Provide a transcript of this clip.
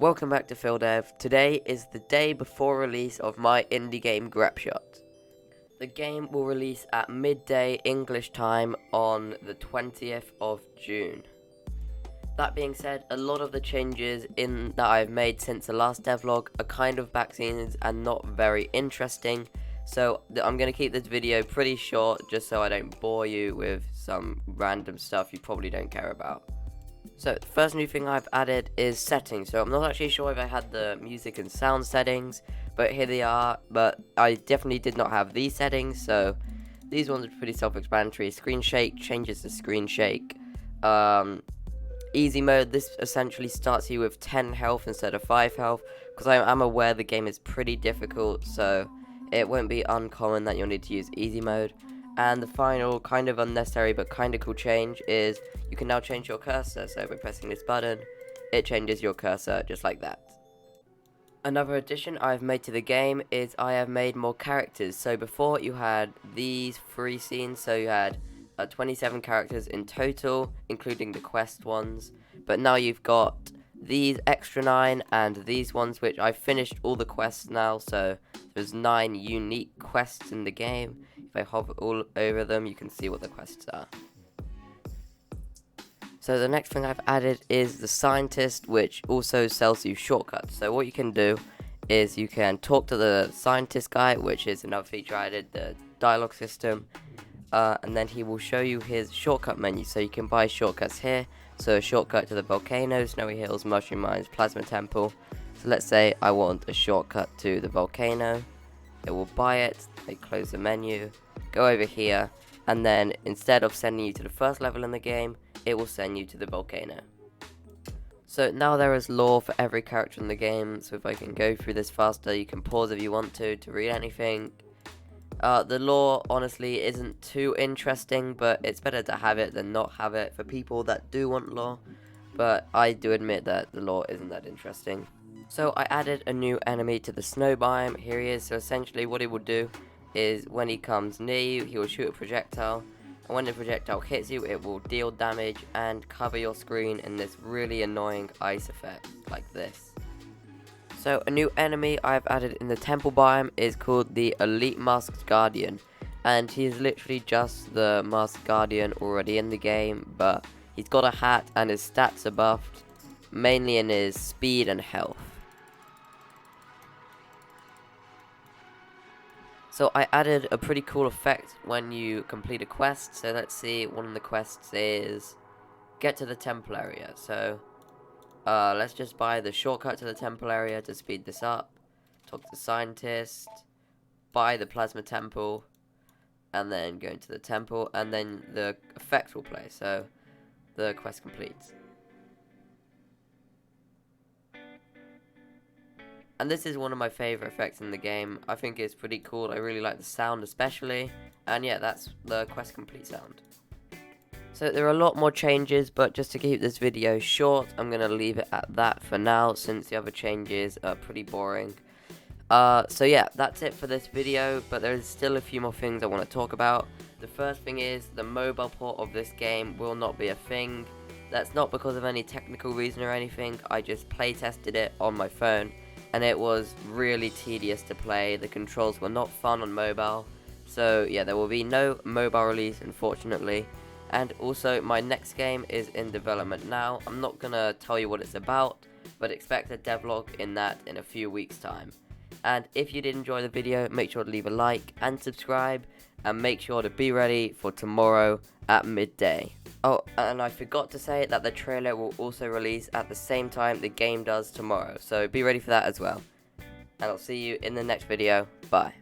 Welcome back to PhilDev. Today is the day before release of my indie game Grapshot. The game will release at midday English time on the 20th of June. That being said, a lot of the changes that I've made since the last devlog are kind of backscenes and not very interesting, so I'm going to keep this video pretty short just so I don't bore you with some random stuff you probably don't care about. So the first new thing I've added is settings. So I'm not actually sure if I had the music and sound settings, but here they are. But I definitely did not have these settings, so these ones are pretty self-explanatory. Screen shake changes to screen shake. Easy mode, this essentially starts you with 10 health instead of 5 health, because I am aware the game is pretty difficult, so it won't be uncommon that you'll need to use easy mode. And the final, kind of unnecessary but kind of cool change is you can now change your cursor. So by pressing this button, it changes your cursor just like that. Another addition I've made to the game is I have made more characters. So before you had these 3 scenes, so you had 27 characters in total, including the quest ones. But now you've got these extra 9 and these ones, which I've finished all the quests now. So there's 9 unique quests in the game. If I hover all over them, you can see what the quests are. So the next thing I've added is the scientist, which also sells you shortcuts. So what you can do is you can talk to the scientist guy, which is another feature I added, the dialogue system. And then he will show you his shortcut menu. So you can buy shortcuts here. So a shortcut to the volcano, snowy hills, mushroom mines, plasma temple. So let's say I want a shortcut to the volcano. It will buy it. I close the menu, go over here, and then instead of sending you to the first level in the game, it will send you to the volcano. So now there is lore for every character in the game, so if I can go through this faster, you can pause if you want to read anything. The lore honestly isn't too interesting, but it's better to have it than not have it for people that do want lore, but I do admit that the lore isn't that interesting. So I added a new enemy to the snow biome. Here he is. So essentially what he will do is when he comes near you, he will shoot a projectile, and when the projectile hits you, it will deal damage and cover your screen in this really annoying ice effect like this. So a new enemy I've added in the temple biome is called the Elite Masked Guardian, and he is literally just the Masked Guardian already in the game, but he's got a hat and his stats are buffed, mainly in his speed and health. So I added a pretty cool effect when you complete a quest. So let's see, one of the quests is get to the temple area. So let's just buy the shortcut to the temple area to speed this up. Talk to the scientist, buy the plasma temple, and then go into the temple, and then the effect will play. So the quest completes. And this is one of my favourite effects in the game. I think it's pretty cool. I really like the sound especially. And yeah, that's the quest complete sound. So there are a lot more changes, but just to keep this video short, I'm going to leave it at that for now, since the other changes are pretty boring. So yeah, that's it for this video, but there's still a few more things I want to talk about. The first thing is the mobile port of this game will not be a thing. That's not because of any technical reason or anything. I just play tested it on my phone, and it was really tedious to play. The controls were not fun on mobile. So yeah, there will be no mobile release, unfortunately. And also, my next game is in development now. I'm not gonna tell you what it's about, but expect a devlog in that in a few weeks' time. And if you did enjoy the video, make sure to leave a like and subscribe, and make sure to be ready for tomorrow at midday. Oh, and I forgot to say that the trailer will also release at the same time the game does tomorrow, so be ready for that as well. And I'll see you in the next video. Bye.